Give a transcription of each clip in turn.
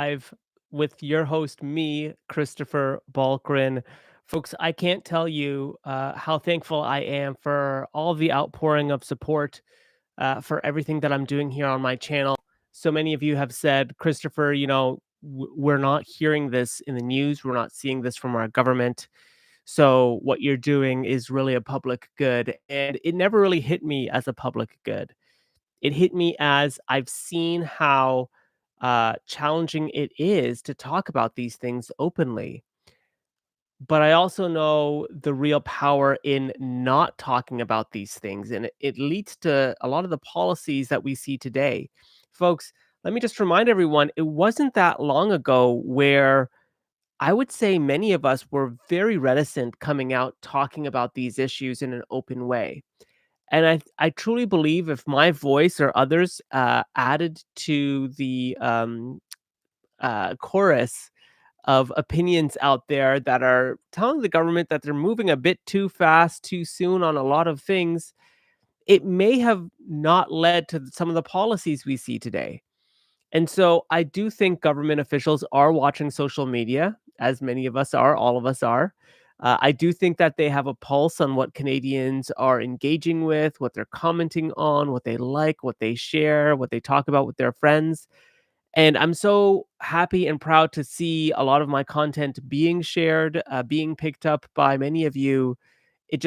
Live with your host, me, Christopher Balkaran. Folks, I can't tell you how thankful I am for all the outpouring of support for everything that I'm doing here on my channel. So many of you have said, Christopher, we're not hearing this in the news. We're not seeing this from our government. So what you're doing is really a public good. And it never really hit me as a public good. It hit me as I've seen how challenging it is to talk about these things openly. But I also know the real power in not talking about these things. And it leads to a lot of the policies that we see today. Folks, let me just remind everyone it wasn't that long ago where I would say many of us were very reticent coming out talking about these issues in an open way. And I truly believe if my voice or others added to the chorus of opinions out there that are telling the government that they're moving a bit too fast, too soon on a lot of things, it may have not led to some of the policies we see today. And so I do think government officials are watching social media, as many of us are, all of us are. I do think that they have a pulse on what Canadians are engaging with, what they're commenting on, what they like, what they share, what they talk about with their friends. And I'm so happy and proud to see a lot of my content being shared, being picked up by many of you. It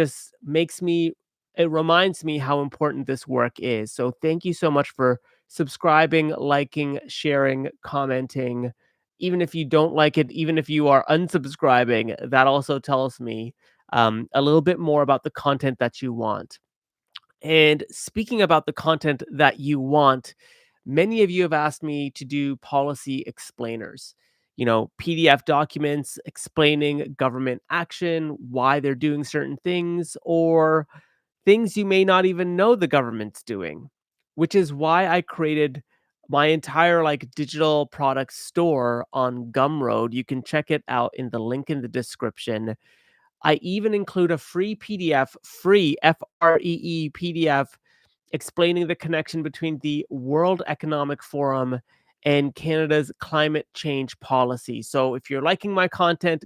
reminds me how important this work is. So thank you so much for subscribing, liking, sharing, commenting. Even if you don't like it, even if you are unsubscribing, that also tells me a little bit more about the content that you want. And speaking about the content that you want, many of you have asked me to do policy explainers. PDF documents explaining government action, why they're doing certain things, or things you may not even know the government's doing, which is why I created my entire digital product store on Gumroad. You can check it out in the link in the description. I even include a free PDF, free FREE PDF, explaining the connection between the World Economic Forum and Canada's climate change policy. So if you're liking my content,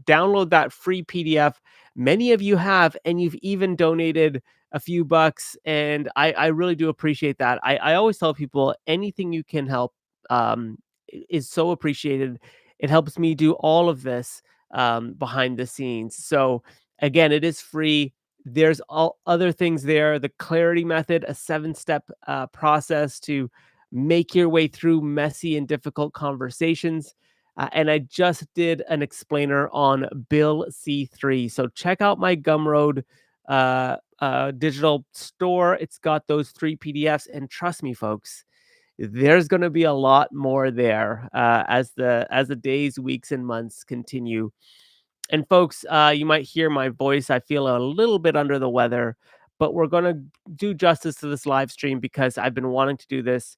download that free PDF. Many of you have, and you've even donated a few bucks, and I really do appreciate that. I always tell people anything you can help is so appreciated. It helps me do all of this behind the scenes. So again, it is free. There's all other things there. The clarity method, a 7-step process to make your way through messy and difficult conversations. And I just did an explainer on Bill C3. So check out my Gumroad digital store. It's got those 3 PDFs. And trust me, folks, there's going to be a lot more there as the days, weeks, and months continue. And folks, you might hear my voice. I feel a little bit under the weather, but we're going to do justice to this live stream because I've been wanting to do this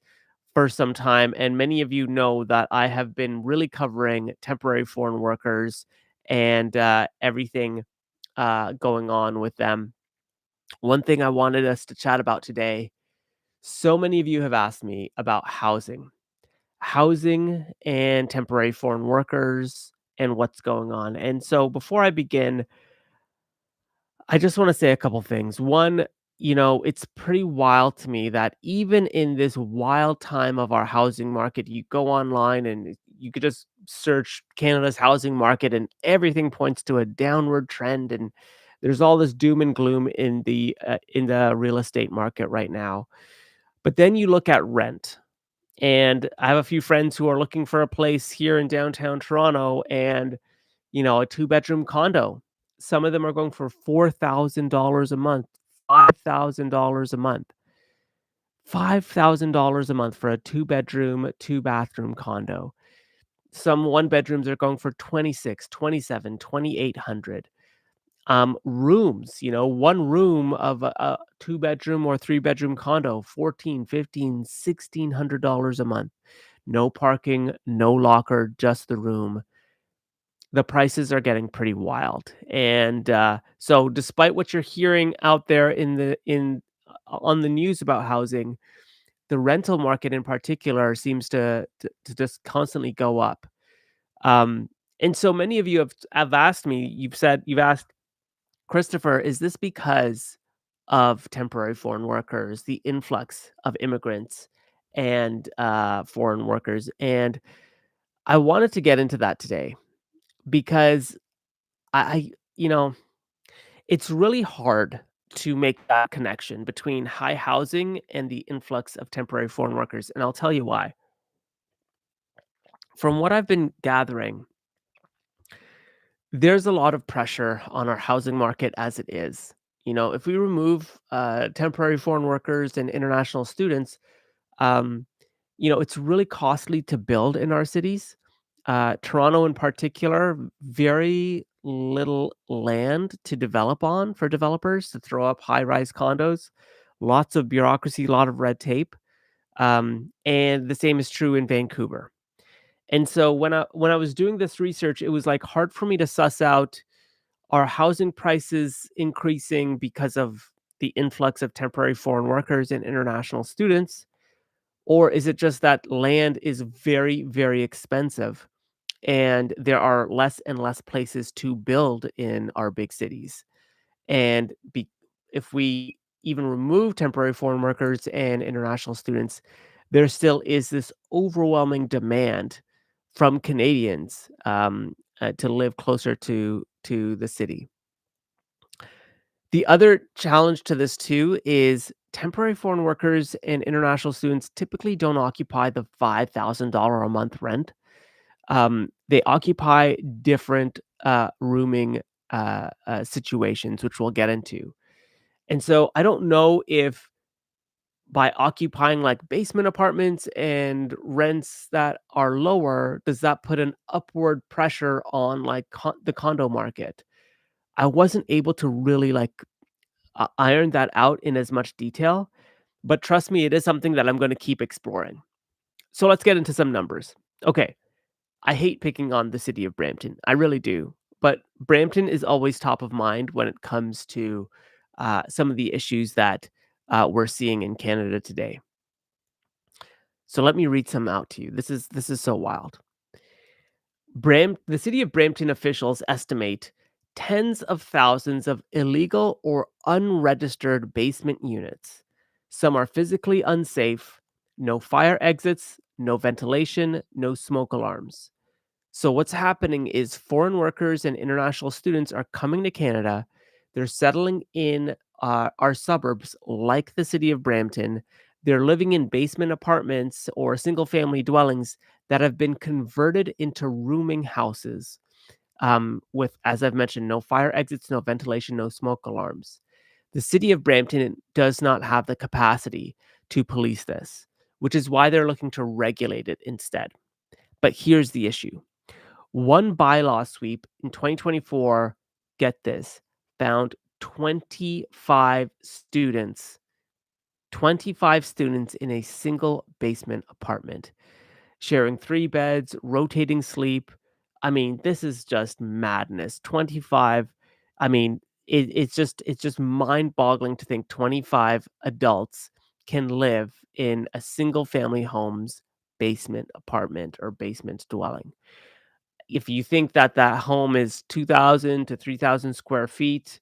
for some time. And many of you know that I have been really covering temporary foreign workers and everything going on with them. One thing I wanted us to chat about today, so many of you have asked me about housing and temporary foreign workers and what's going on. And so before I begin, I just want to say a couple things. One, it's pretty wild to me that even in this wild time of our housing market, you go online and you could just search Canada's housing market and everything points to a downward trend, and there's all this doom and gloom in the real estate market right now. But then you look at rent, and I have a few friends who are looking for a place here in downtown Toronto, and a two-bedroom condo. Some of them are going for $4,000 a month, $5,000 a month. $5,000 a month for a two-bedroom, two-bathroom condo. Some one-bedrooms are going for 26, 27, 2,800. Rooms, one room of a two-bedroom or three-bedroom condo, 14, 15, $1,600 a month. No parking, no locker, just the room. The prices are getting pretty wild. And so despite what you're hearing out there in on the news about housing, the rental market in particular seems to just constantly go up. Um, and so many of you have asked me, you've asked, Christopher, is this because of temporary foreign workers, the influx of immigrants and foreign workers? And I wanted to get into that today because I you know, it's really hard to make that connection between high housing and the influx of temporary foreign workers, and I'll tell you why. From what I've been gathering, there's a lot of pressure on our housing market as it is. If we remove temporary foreign workers and international students, um, it's really costly to build in our cities. Toronto, in particular, very little land to develop on for developers to throw up high rise condos, lots of bureaucracy, a lot of red tape. And the same is true in Vancouver. And so when I was doing this research, it was like hard for me to suss out, are housing prices increasing because of the influx of temporary foreign workers and international students? Or is it just that land is very, very expensive and there are less and less places to build in our big cities? And if we even remove temporary foreign workers and international students, there still is this overwhelming demand from Canadians to live closer to the city. The other challenge to this too is temporary foreign workers and international students typically don't occupy the $5,000 a month rent. They occupy different rooming situations, which we'll get into. And so I don't know if by occupying like basement apartments and rents that are lower, does that put an upward pressure on like the condo market? I wasn't able to really like iron that out in as much detail, but trust me, it is something that I'm going to keep exploring. So let's get into some numbers. Okay, I hate picking on the city of Brampton. I really do. But Brampton is always top of mind when it comes to some of the issues that we're seeing in Canada today. So let me read some out to you. This is so wild. The city of Brampton officials estimate tens of thousands of illegal or unregistered basement units. Some are physically unsafe, no fire exits, no ventilation, no smoke alarms. So what's happening is foreign workers and international students are coming to Canada. They're settling in our suburbs like the city of Brampton. They're living in basement apartments or single family dwellings that have been converted into rooming houses with, as I've mentioned, no fire exits, no ventilation, no smoke alarms. The city of Brampton does not have the capacity to police this, which is why they're looking to regulate it instead. But here's the issue. One bylaw sweep in 2024, get this, found 25 students in a single basement apartment, sharing 3 beds, rotating sleep. I mean, this is just madness. 25, I mean, it's just mind-boggling to think 25 adults can live in a single family home's basement apartment or basement dwelling. If you think that that home is 2,000 to 3,000 square feet,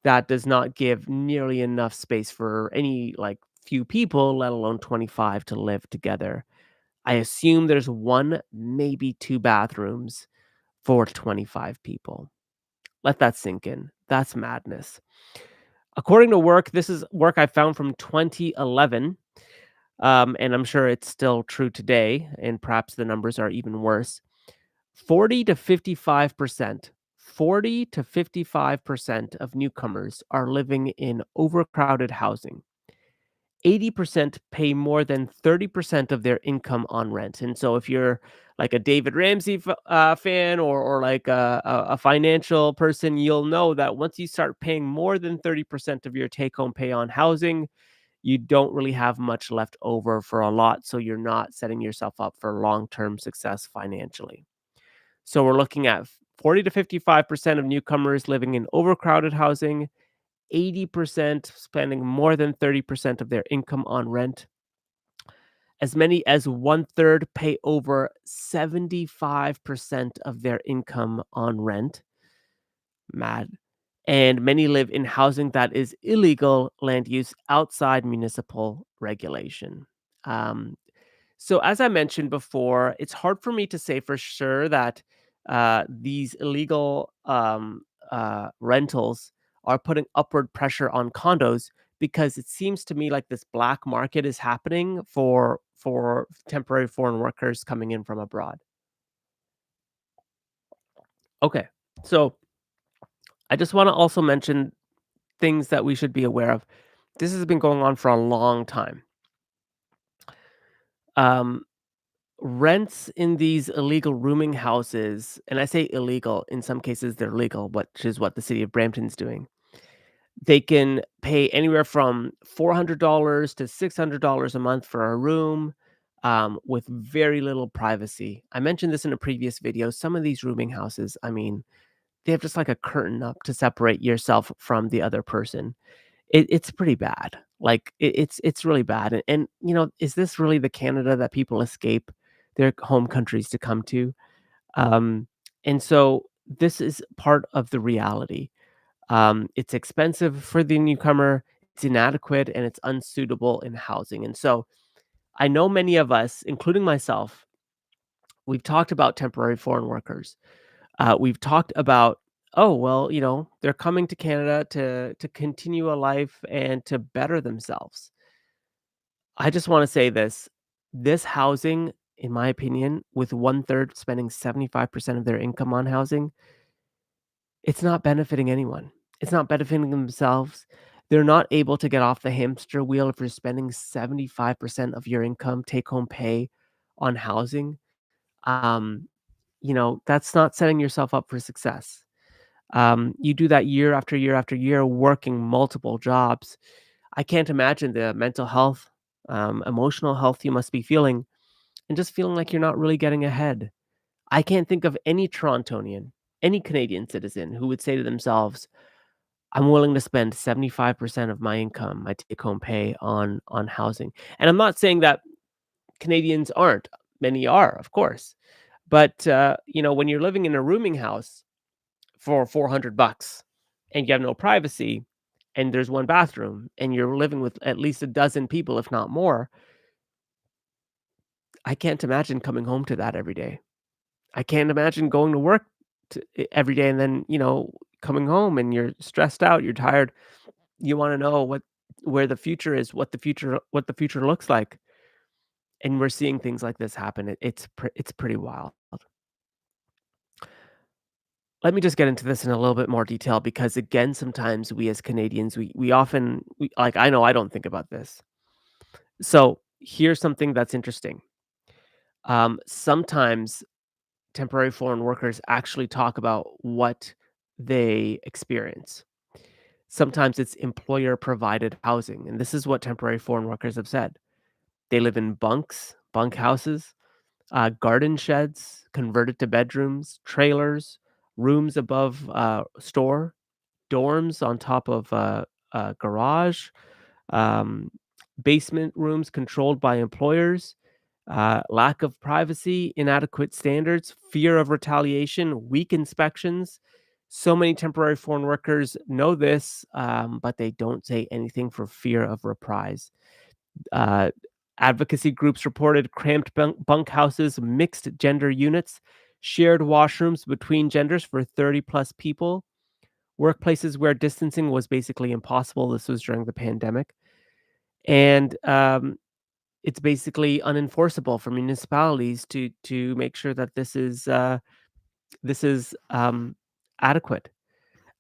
that does not give nearly enough space for any, like, few people, let alone 25 to live together. I assume there's 1, maybe 2 bathrooms for 25 people. Let that sink in. That's madness. According to this is work I found from 2011, and I'm sure it's still true today, and perhaps the numbers are even worse. 40 to 55%, 40 to 55% of newcomers are living in overcrowded housing. 80% pay more than 30% of their income on rent. And so if you're like a David Ramsey fan or like a financial person, you'll know that once you start paying more than 30% of your take home pay on housing, you don't really have much left over for a lot. So you're not setting yourself up for long term success financially. So we're looking at 40 to 55% of newcomers living in overcrowded housing, 80% spending more than 30% of their income on rent. As many as one third pay over 75% of their income on rent. Mad. And many live in housing that is illegal land use outside municipal regulation. Um, so, as I mentioned before, it's hard for me to say for sure that these illegal rentals are putting upward pressure on condos because it seems to me like this black market is happening for temporary foreign workers coming in from abroad. Okay, so I just want to also mention things that we should be aware of. This has been going on for a long time. Um, Rents in these illegal rooming houses, and I say illegal, in some cases they're legal, which is what the city of Brampton's doing. They can pay anywhere from $400 to $600 a month for a room, with very little privacy. I mentioned this in a previous video. Some of these rooming houses, I mean, they have just like a curtain up to separate yourself from the other person. It's pretty bad. Like, it's really bad, and, is this really the Canada that people escape their home countries to come to? Um, and so this is part of the reality. It's expensive for the newcomer, it's inadequate, and it's unsuitable in housing, and so I know many of us, including myself, we've talked about temporary foreign workers. We've talked about, oh, well, they're coming to Canada to continue a life and to better themselves. I just want to say this housing, in my opinion, with one third spending 75% of their income on housing, it's not benefiting anyone. It's not benefiting themselves. They're not able to get off the hamster wheel if you're spending 75% of your income take home pay on housing. Um, that's not setting yourself up for success. You do that year after year after year, working multiple jobs. I can't imagine the mental health, emotional health you must be feeling, and just feeling like you're not really getting ahead. I can't think of any Torontonian, any Canadian citizen who would say to themselves, "I'm willing to spend 75% of my income, my take-home pay on housing." And I'm not saying that Canadians aren't. Many are, of course. But when you're living in a rooming house for $400 and you have no privacy and there's one bathroom and you're living with at least a dozen people, if not more, I can't imagine coming home to that every day. I can't imagine going to work every day and then, coming home and you're stressed out, you're tired. You want to know where the future is, what the future looks like. And we're seeing things like this happen. It's pretty wild. Let me just get into this in a little bit more detail because again, sometimes we as Canadians, we often like I know I don't think about this. So here's something that's interesting. Sometimes temporary foreign workers actually talk about what they experience. Sometimes it's employer provided housing, and this is what temporary foreign workers have said. They live in bunk houses, garden sheds converted to bedrooms, trailers, rooms above store, dorms on top of a garage, um, basement rooms controlled by employers, lack of privacy, inadequate standards, fear of retaliation, weak inspections. So many temporary foreign workers know this, but they don't say anything for fear of reprise. Uh, Advocacy groups reported cramped bunkhouses, mixed gender units, shared washrooms between genders for 30 plus people, workplaces where distancing was basically impossible. This was during the pandemic. And it's basically unenforceable for municipalities to make sure that this is adequate.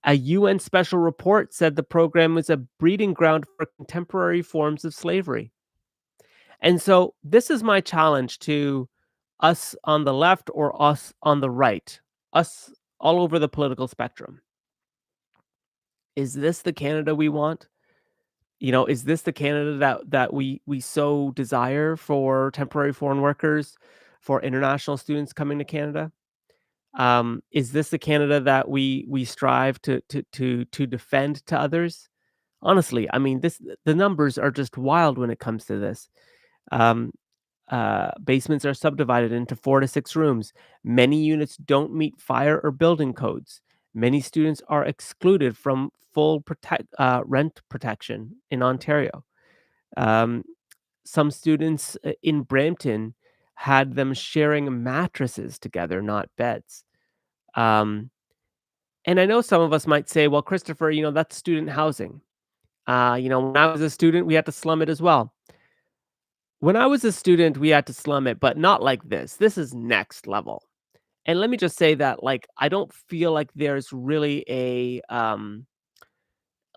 A UN special report said the program was a breeding ground for contemporary forms of slavery. And so this is my challenge to us on the left or us on the right, us all over the political spectrum. Is this the Canada we want? Is this the Canada that we so desire for temporary foreign workers, for international students coming to Canada? Is this the Canada that we strive to defend to others? Honestly, I mean, the numbers are just wild when it comes to this. Um, Basements are subdivided into 4 to 6 rooms. Many units don't meet fire or building codes. Many students are excluded from full rent protection in Ontario. Um, some students in Brampton had them sharing mattresses together, not beds. Um, and I know some of us might say, well, Christopher, that's student housing. When I was a student, we had to slum it as well. When I was a student, we had to slum it, but not like this. This is next level. And let me just say that, like, I don't feel like there's really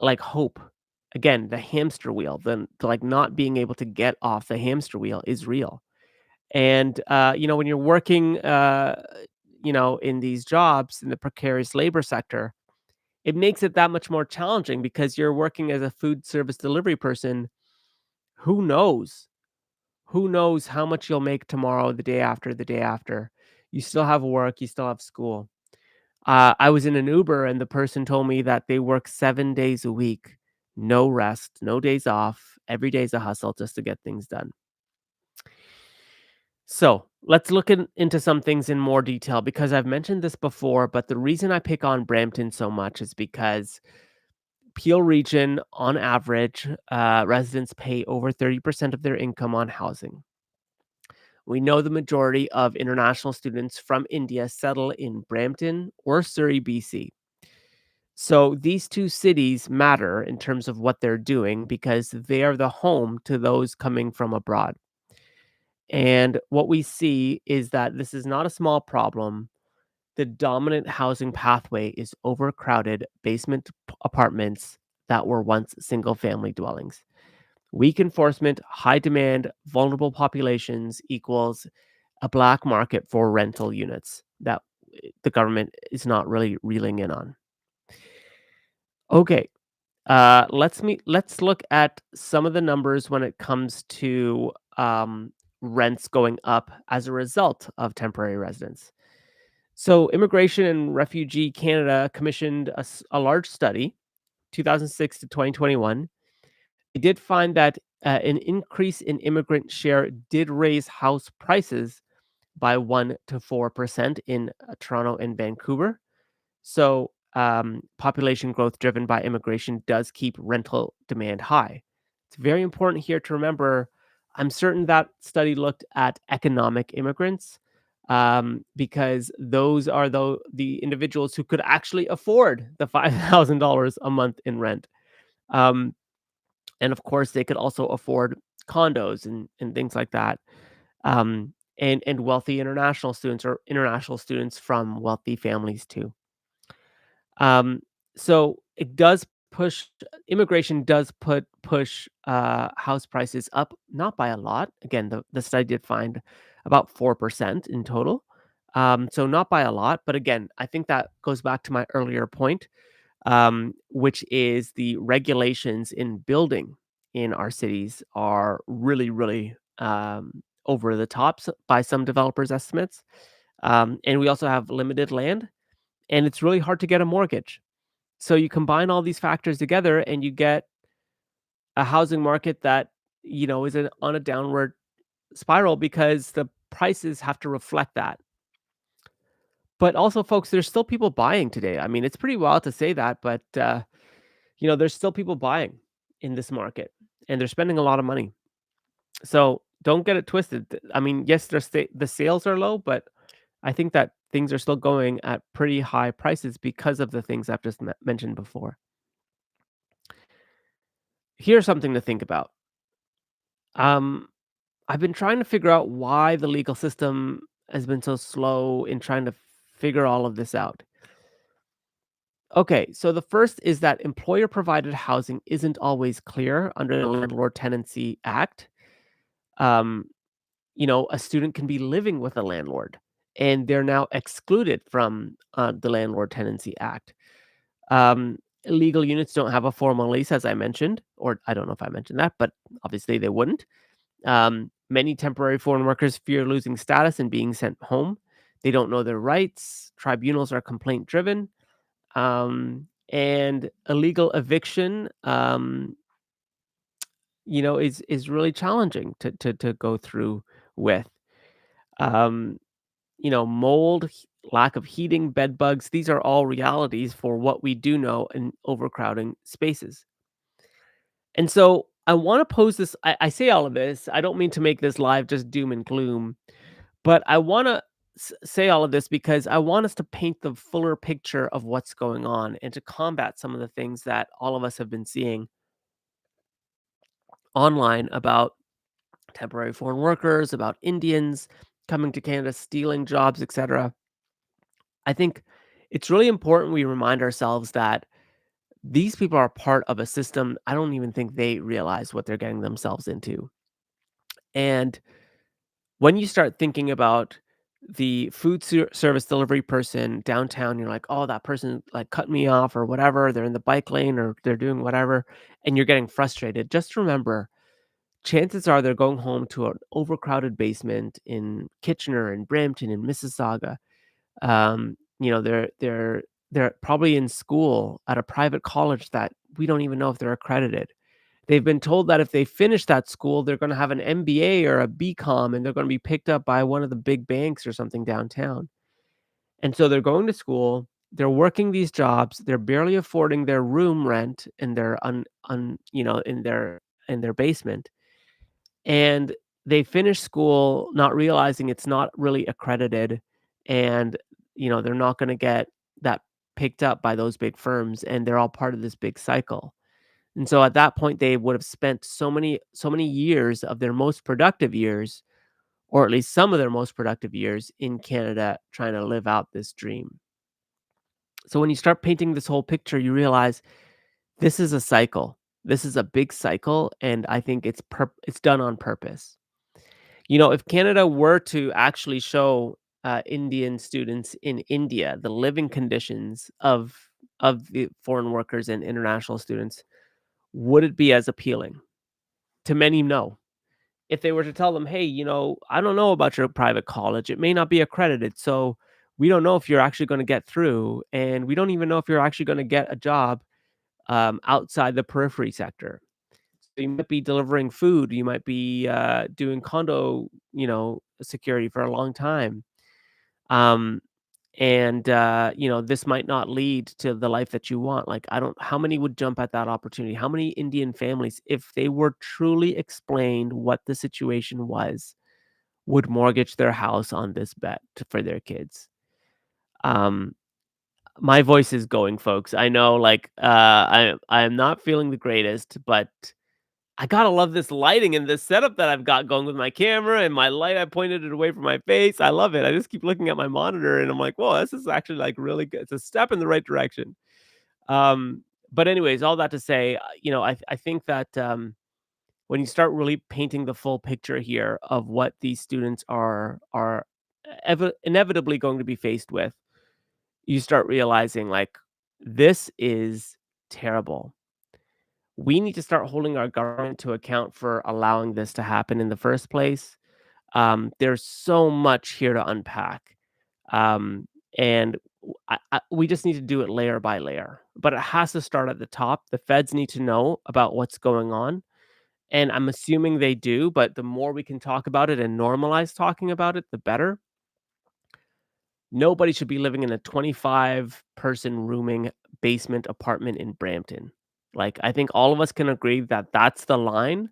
like, hope. Again, the hamster wheel, like, not being able to get off the hamster wheel is real. And, when you're working, in these jobs in the precarious labor sector, it makes it that much more challenging because you're working as a food service delivery person. Who knows? Who knows how much you'll make tomorrow, the day after, the day after. You still have work, you still have school. I was in an Uber and the person told me that they work 7 days a week, no rest, no days off. Every day's a hustle just to get things done. So let's look into some things in more detail because I've mentioned this before, but the reason I pick on Brampton so much is because Peel region, on average, residents pay over 30% of their income on housing. We know the majority of international students from India settle in Brampton or Surrey, BC. So these two cities matter in terms of what they're doing because they are the home to those coming from abroad. And what we see is that this is not a small problem. The dominant housing pathway is overcrowded basement apartments that were once single family dwellings. Weak enforcement, high demand, vulnerable populations equals a black market for rental units that the government is not really reeling in on. Okay, let's look at some of the numbers when it comes to rents going up as a result of temporary residence. So, Immigration and Refugee Canada commissioned a large study, 2006 to 2021. They did find that an increase in immigrant share did raise house prices by 1 to 4% in Toronto and Vancouver. So, population growth driven by immigration does keep rental demand high. It's very important here to remember. I'm certain that study looked at economic immigrants because those are the individuals who could actually afford the $5,000 a month in rent. Um, and of course, they could also afford condos and things like that. And wealthy international students or international students from wealthy families too. Um, so it does push immigration does push house prices up, not by a lot. Again, the study did find about 4% in total. So not by a lot, but again, I think that goes back to my earlier point, which is the regulations in building in our cities are really, really over the top by some developers' estimates. And we also have limited land, and it's really hard to get a mortgage. So you combine all these factors together and you get a housing market that, is on a downward spiral because the prices have to reflect that. But also, folks, there's still people buying today. I mean, it's pretty wild to say that, but there's still people buying in this market and they're spending a lot of money. So don't get it twisted. I mean, yes, the sales are low, but I think that things are still going at pretty high prices because of the things I've just mentioned before. Here's something to think about. Um, I've been trying to figure out why the legal system has been so slow in trying to figure all of this out. Okay, so the first is that employer provided housing isn't always clear under the Landlord Tenancy Act. Um, a student can be living with a landlord and they're now excluded from the Landlord Tenancy Act. Um, Illegal units don't have a formal lease, as I mentioned, or I don't know if I mentioned that, but obviously they wouldn't. Many temporary foreign workers fear losing status and being sent home. They don't know their rights. Tribunals are complaint driven. And illegal eviction, is really challenging to go through with. Um, Mold, lack of heating, bed bugs, these are all realities for what we do know in overcrowding spaces. And so I want to pose this. I say all of this. I don't mean to make this live just doom and gloom, but I want to say all of this because I want us to paint the fuller picture of what's going on and to combat some of the things that all of us have been seeing online about temporary foreign workers, about Indians coming to Canada, stealing jobs, etc. I think it's really important we remind ourselves that these people are part of a system. I don't even think they realize what they're getting themselves into. And when you start thinking about the service delivery person downtown, you're like, oh, that person like cut me off or whatever. They're in the bike lane or they're doing whatever. And you're getting frustrated. Just remember, chances are they're going home to an overcrowded basement in Kitchener and Brampton and Mississauga. They're probably in school at a private college that we don't even know if they're accredited. They've been told that if they finish that school, they're gonna have an MBA or a BCom, and they're gonna be picked up by one of the big banks or something downtown. And so they're going to school, they're working these jobs, they're barely affording their room rent in their in their basement, and they finish school not realizing it's not really accredited, and, they're not gonna get that picked up by those big firms, and they're all part of this big cycle. And so at that point, they would have spent so many years of their most productive years, or at least some of their most productive years in Canada trying to live out this dream. So when you start painting this whole picture, you realize this is a cycle. This is a big cycle, and I think it's done on purpose. If Canada were to actually show Indian students in India the living conditions of the foreign workers and international students, would it be as appealing? To many, no. If they were to tell them, "Hey, I don't know about your private college. It may not be accredited, so we don't know if you're actually gonna get through, and we don't even know if you're actually gonna get a job, outside the periphery sector. So you might be delivering food, you might be, doing condo, security for a long time. Um, this might not lead to the life that you want. Like, I don't how many would jump at that opportunity? How many Indian families, if they were truly explained what the situation was, would mortgage their house on this bet for their kids? Um, my voice is going, folks. I know, like, I am not feeling the greatest, but I gotta love this lighting and this setup that I've got going with my camera and my light. I pointed it away from my face. I love it. I just keep looking at my monitor and I'm like, whoa, this is actually like really good. It's a step in the right direction. Um, but anyways, all that to say, I think that when you start really painting the full picture here of what these students are inevitably going to be faced with, you start realizing like this is terrible. We need to start holding our government to account for allowing this to happen in the first place. There's so much here to unpack. Um, and we just need to do it layer by layer, but it has to start at the top. The feds need to know about what's going on. And I'm assuming they do, but the more we can talk about it and normalize talking about it, the better. Nobody should be living in a 25-person rooming basement apartment in Brampton. Like, I think all of us can agree that that's the line,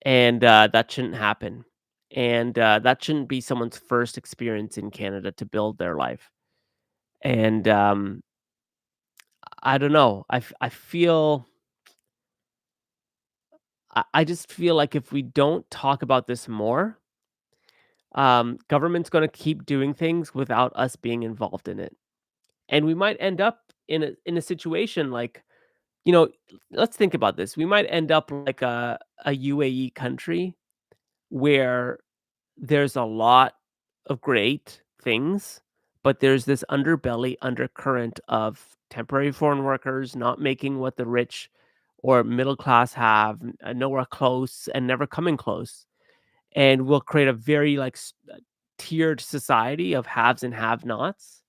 and, that shouldn't happen. And, that shouldn't be someone's first experience in Canada to build their life. And, I don't know. I feel I just feel like if we don't talk about this more, government's gonna keep doing things without us being involved in it. And we might end up in a situation like, you know, let's think about this. We might end up like a UAE country where there's a lot of great things, but there's this underbelly, undercurrent of temporary foreign workers not making what the rich or middle class have, nowhere close and never coming close. And we'll create a very like tiered society of haves and have nots.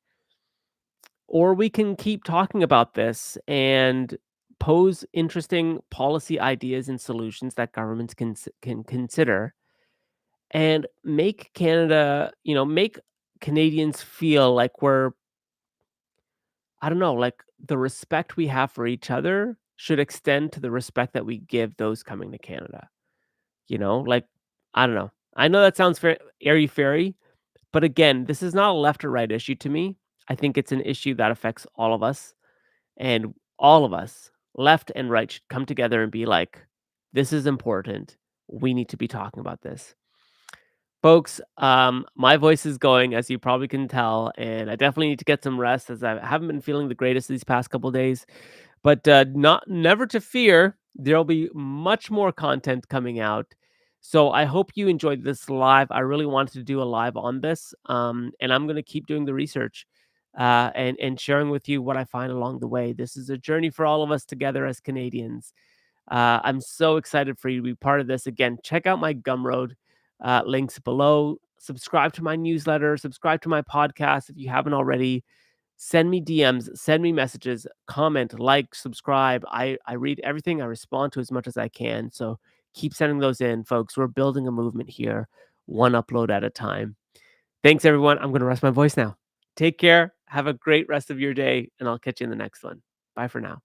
Or we can keep talking about this and pose interesting policy ideas and solutions that governments can consider, and make Canada, make Canadians feel like we're, I don't know, like the respect we have for each other should extend to the respect that we give those coming to Canada. Like, I don't know. I know that sounds very airy fairy, but again, this is not a left or right issue to me. I think it's an issue that affects all of us, and all of us, left and right, should come together and be like, this is important. We need to be talking about this. Folks, my voice is going, as you probably can tell, and I definitely need to get some rest as I haven't been feeling the greatest these past couple days. But not never to fear, there'll be much more content coming out. So I hope you enjoyed this live. I really wanted to do a live on this, and I'm gonna keep doing the research and sharing with you what I find along the way. This is a journey for all of us together as Canadians. I'm so excited for you to be part of this. Again, check out my Gumroad links below. Subscribe to my newsletter. Subscribe to my podcast if you haven't already. Send me DMs, send me messages, comment, like, subscribe. I read everything. I respond to as much as I can. So keep sending those in, folks. We're building a movement here, one upload at a time. Thanks, everyone. I'm going to rest my voice now. Take care. Have a great rest of your day, and I'll catch you in the next one. Bye for now.